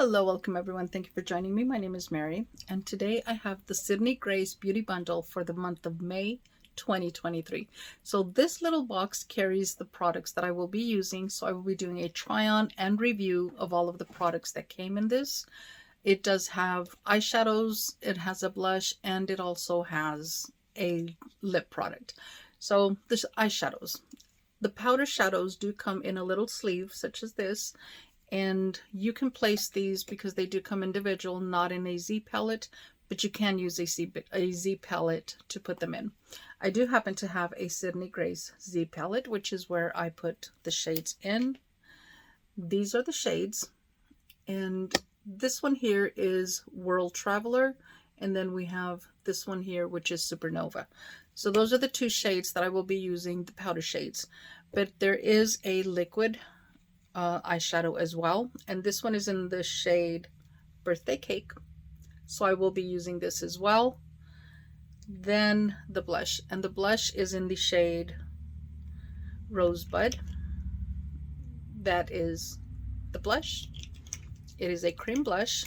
Hello, welcome everyone. Thank you for joining me. My name is Mary, and today I have the Sydney Grace Beauty Bundle for the month of May 2023. So this little box carries the products that I will be using. So I will be doing a try-on and review of all of the products that came in this. It does have eyeshadows, it has a blush, and it also has a lip product. So this eyeshadows. The powder shadows do come in a little sleeve such as this, and you can place these because they do come individual, not in a Z palette, but you can use a Z palette to put them in. I do happen to have a Sydney Grace Z palette, which is where I put the shades in. These are the shades, and this one here is World Traveler, and then we have this one here, which is Supernova. So those are the two shades that I will be using, the powder shades. But there is a liquid eyeshadow as well, and this one is in the shade Birthday Cake, so I will be using this as well. Then the blush, and the blush is in the shade Rosebud. That is the blush. It is a cream blush.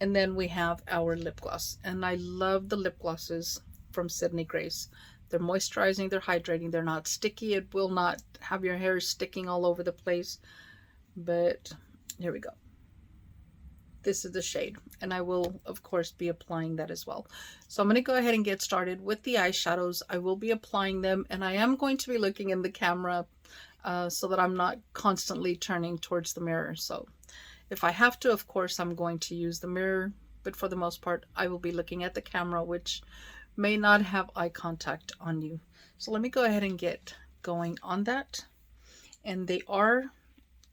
And then we have our lip gloss, and I love the lip glosses from Sydney Grace. They're moisturizing, they're hydrating, they're not sticky. It will not have your hair sticking all over the place. But here we go. This is the shade, and I will of course be applying that as well. So I'm going to go ahead and get started with the eyeshadows. I will be applying them, and I am going to be looking in the camera so that I'm not constantly turning towards the mirror. So if I have to, of course, I'm going to use the mirror, but for the most part, I will be looking at the camera, which may not have eye contact on you. So let me go ahead and get going on that. And they are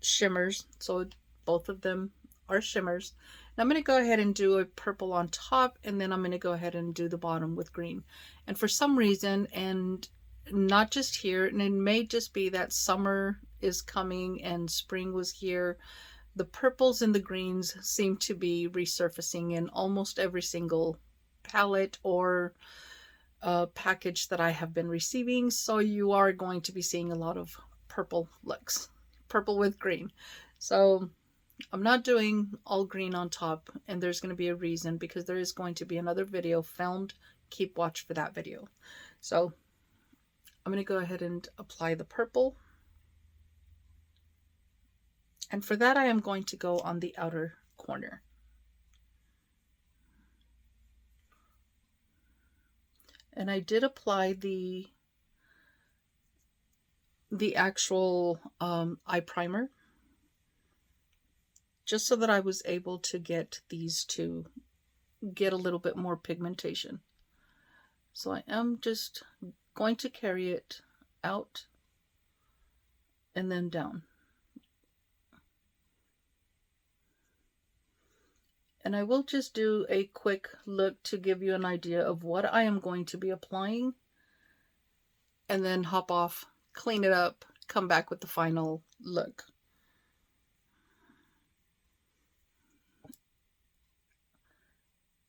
shimmers, so both of them are shimmers. Now I'm going to go ahead and do a purple on top, and then I'm going to go ahead and do the bottom with green. And for some reason, and not just here, and it may just be that summer is coming and spring was here, the purples and the greens seem to be resurfacing in almost every single palette or package that I have been receiving. So you are going to be seeing a lot of purple looks, purple with green. So I'm not doing all green on top, and there's going to be a reason, because there is going to be another video filmed. Keep watch for that video. So I'm going to go ahead and apply the purple. And for that, I am going to go on the outer corner. And I did apply the actual eye primer, just so that I was able to get these to get a little bit more pigmentation. So I am just going to carry it out and then down. And I will just do a quick look to give you an idea of what I am going to be applying, and then hop off, clean it up, come back with the final look.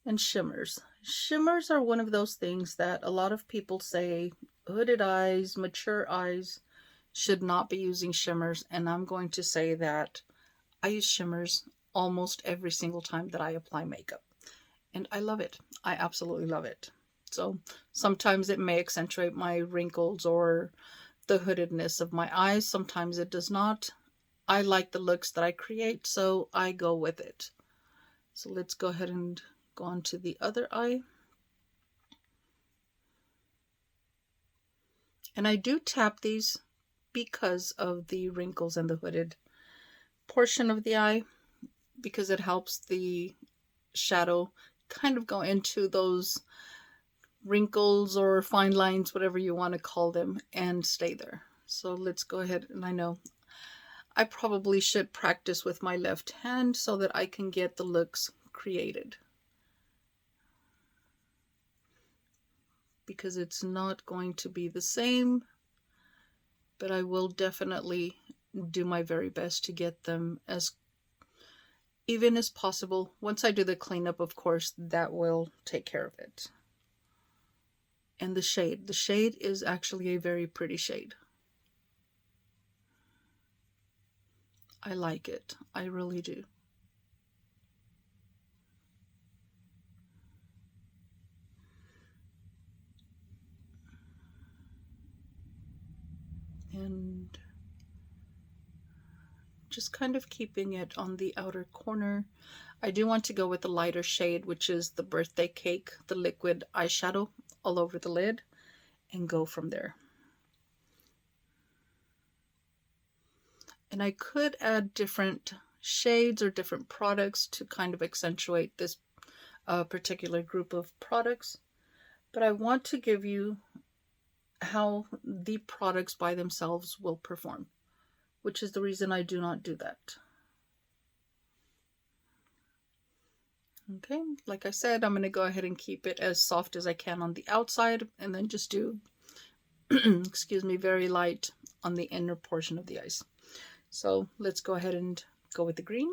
And shimmers. Shimmers are one of those things that a lot of people say hooded eyes, mature eyes should not be using shimmers, and I'm going to say that I use shimmers almost every single time that I apply makeup, and I love it. I absolutely love it. So sometimes it may accentuate my wrinkles or the hoodedness of my eyes. Sometimes it does not. I like the looks that I create, so I go with it. So let's go ahead and go on to the other eye. And I do tap these because of the wrinkles and the hooded portion of the eye, because it helps the shadow kind of go into those wrinkles or fine lines, whatever you want to call them, and stay there. So let's go ahead, and I know I probably should practice with my left hand so that I can get the looks created, because it's not going to be the same, but I will definitely do my very best to get them as even as possible. Once I do the cleanup, of course, that will take care of it. And the shade is actually a very pretty shade. I like it. I really do. just kind of keeping it on the outer corner. I do want to go with the lighter shade, which is the Birthday Cake, the liquid eyeshadow, all over the lid, and go from there. And I could add different shades or different products to kind of accentuate this particular group of products, but I want to give you how the products by themselves will perform, which is the reason I do not do that. Okay, like I said, I'm going to go ahead and keep it as soft as I can on the outside, and then just do, excuse me, very light on the inner portion of the eyes. So let's go ahead and go with the green.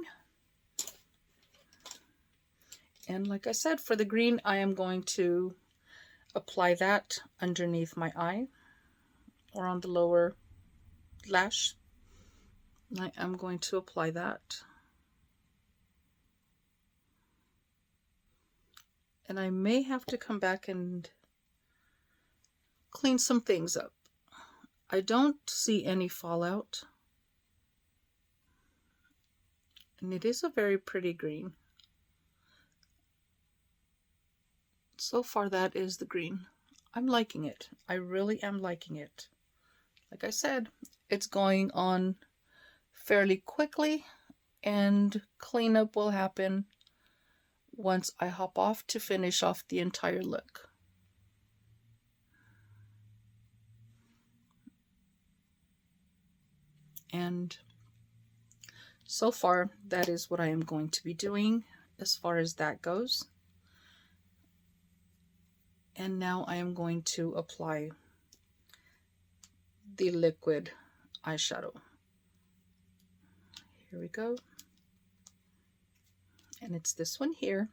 And like I said, for the green, I am going to apply that underneath my eye or on the lower lash. I am going to apply that. And I may have to come back and clean some things up. I don't see any fallout. And it is a very pretty green. So far, that is the green. I'm liking it. I really am liking it. Like I said, it's going on fairly quickly, and cleanup will happen once I hop off to finish off the entire look. And so far, that is what I am going to be doing as far as that goes. And now I am going to apply the liquid eyeshadow. Here we go. And it's this one here.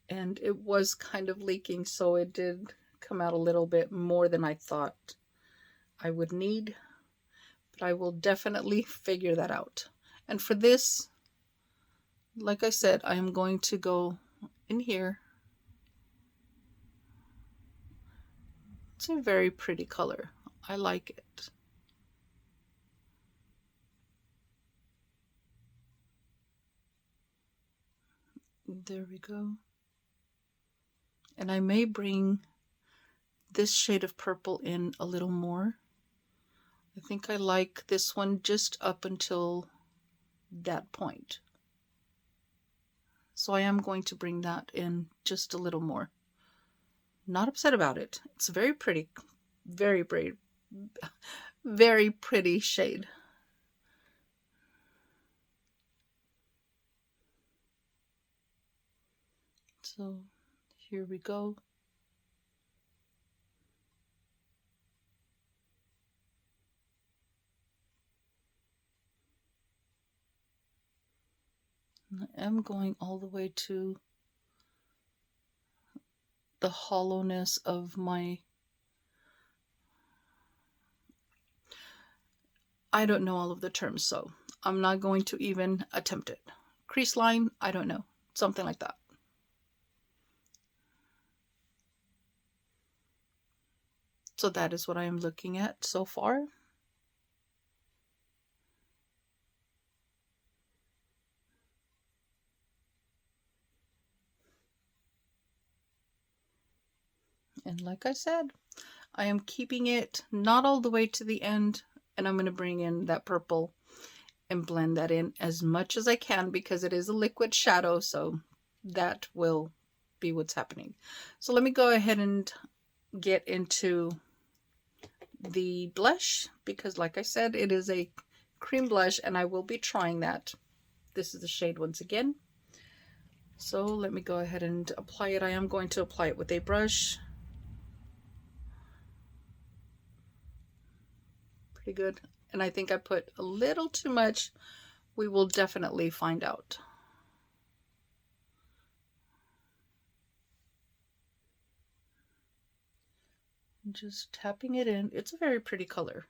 And it was kind of leaking, so it did come out a little bit more than I thought I would need. But I will definitely figure that out. And for this, like I said, I am going to go in here. It's a very pretty color. I like it. There we go. And I may bring this shade of purple in a little more. I think I like this one just up until that point. So I am going to bring that in just a little more. Not upset about it. It's a very pretty, very pretty shade. So here we go. I am going all the way to the hollowness of my, I don't know all of the terms, so I'm not going to even attempt it. Crease line, I don't know, something like that. So that is what I am looking at so far. And like I said, I am keeping it not all the way to the end, and I'm going to bring in that purple and blend that in as much as I can because it is a liquid shadow, so that will be what's happening. So let me go ahead and get into the blush because like I said, it is a cream blush and I will be trying that. This is the shade once again. So let me go ahead and apply it. I am going to apply it with a brush. Pretty good. And I think I put a little too much. We will definitely find out. Just tapping it in. It's a very pretty color.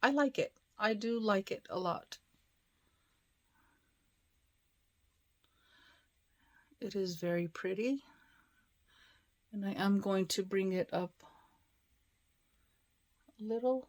I like it. I do like it a lot. It is very pretty. And I am going to bring it up a little.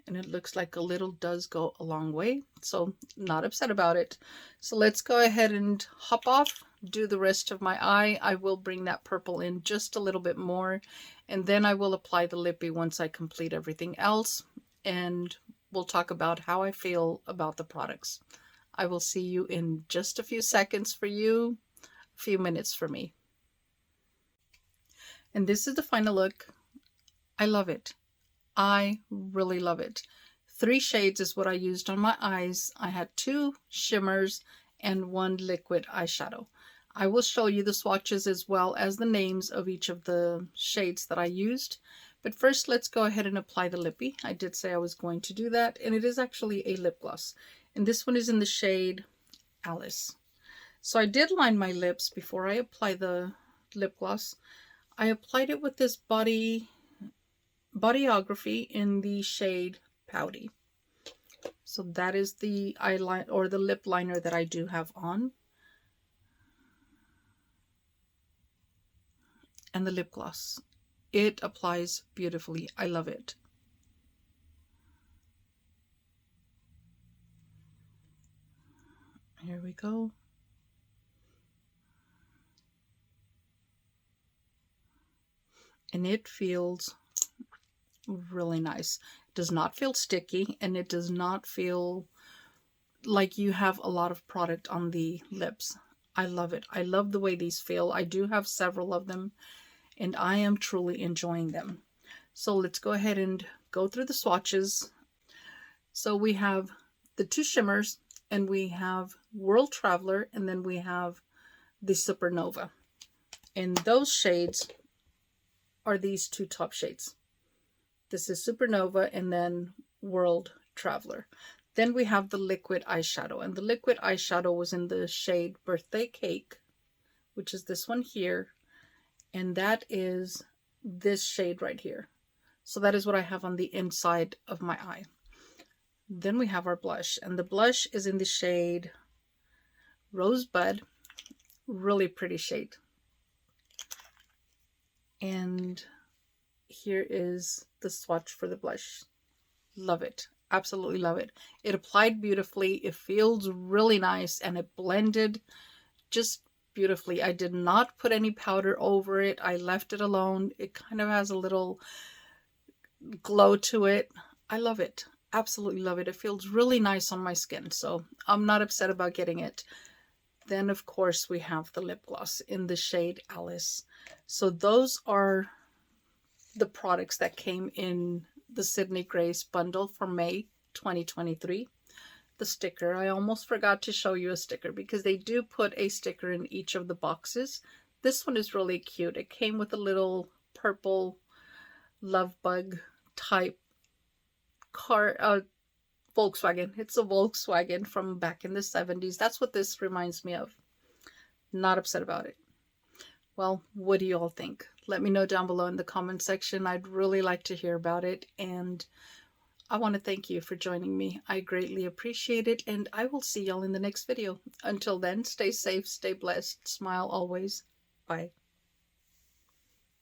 and it looks like a little does go a long way, so not upset about it. So let's go ahead and hop off, do the rest of my eye. I will bring that purple in just a little bit more, and then I will apply the lippy once I complete everything else, and we'll talk about how I feel about the products. I will see you in just a few seconds for you, a few minutes for me. And this is the final look. I love it. I really love it. 3 shades is what I used on my eyes. I had 2 shimmers and 1 liquid eyeshadow. I will show you the swatches as well as the names of each of the shades that I used. But first, let's go ahead and apply the lippy. I did say I was going to do that, and it is actually a lip gloss. And this one is in the shade Alice. So I did line my lips before I apply the lip gloss. I applied it with this Bodyography in the shade Pouty. So that is the eyeliner or the lip liner that I do have on. And the lip gloss. It applies beautifully. I love it. Here we go. And it feels really nice. It does not feel sticky, and it does not feel like you have a lot of product on the lips. I love it. I love the way these feel. I do have several of them, and I am truly enjoying them. So let's go ahead and go through the swatches. So we have the 2 shimmers, and we have World Traveler, and then we have the Supernova. And those shades are these 2 top shades. This is Supernova and then World Traveler. Then we have the liquid eyeshadow, and the liquid eyeshadow was in the shade Birthday Cake, which is this one here, and that is this shade right here. So that is what I have on the inside of my eye. Then we have our blush, and the blush is in the shade Rosebud. Really pretty shade. And here is the swatch for the blush. Love it. Absolutely love it. It applied beautifully. It feels really nice, and it blended just beautifully. I did not put any powder over it. I left it alone. It kind of has a little glow to it. I love it. Absolutely love it. It feels really nice on my skin, so I'm not upset about getting it. Then, of course, we have the lip gloss in the shade Alice. So those are the products that came in the Sydney Grace bundle for May 2023. The sticker, I almost forgot to show you a sticker because they do put a sticker in each of the boxes. This one is really cute. It came with a little purple love bug type car, Volkswagen. It's a Volkswagen from back in the 70s. That's what this reminds me of. Not upset about it. Well, what do you all think? Let me know down below in the comment section. I'd really like to hear about it, and I want to thank you for joining me. I greatly appreciate it, and I will see y'all in the next video. Until then, stay safe, stay blessed, smile always. Bye.